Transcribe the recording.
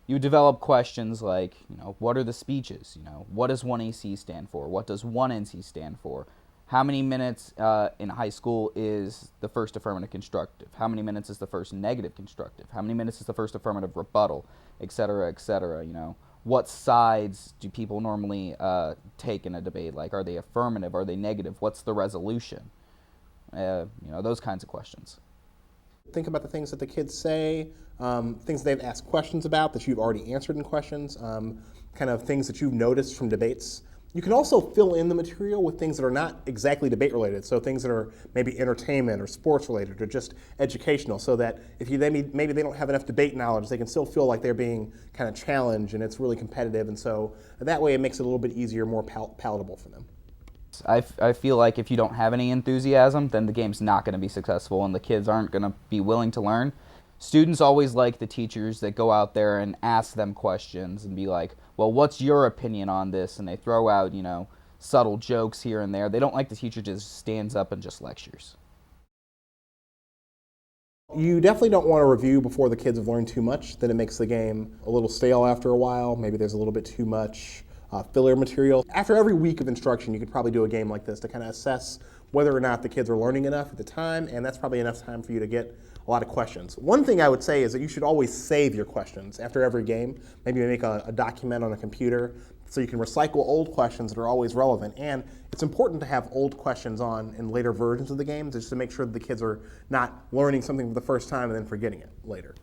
You develop questions like, what are the speeches? What does 1AC stand for? What does 1NC stand for? How many minutes in high school is the first affirmative constructive? How many minutes is the first negative constructive? How many minutes is the first affirmative rebuttal, et cetera, et cetera? What sides do people normally take in a debate? Like, are they affirmative? Are they negative? What's the resolution? Those kinds of questions. Think about the things that the kids say, things they've asked questions about that you've already answered in questions, kind of things that you've noticed from debates. You can also fill in the material with things that are not exactly debate related, so things that are maybe entertainment or sports related or just educational, so that if maybe they don't have enough debate knowledge, they can still feel like they're being kind of challenged and it's really competitive, and so that way it makes it a little bit easier, more palatable for them. I feel like if you don't have any enthusiasm, then the game's not going to be successful and the kids aren't going to be willing to learn. Students always like the teachers that go out there and ask them questions and be like, well, what's your opinion on this? And they throw out, subtle jokes here and there. They don't like the teacher just stands up and just lectures. You definitely don't want to review before the kids have learned too much. Then it makes the game a little stale after a while. Maybe there's a little bit too much filler material. After every week of instruction, you could probably do a game like this to kind of assess whether or not the kids are learning enough at the time, and that's probably enough time for you to get a lot of questions. One thing I would say is that you should always save your questions after every game. Maybe make a document on a computer so you can recycle old questions that are always relevant. And it's important to have old questions on in later versions of the games just to make sure that the kids are not learning something for the first time and then forgetting it later.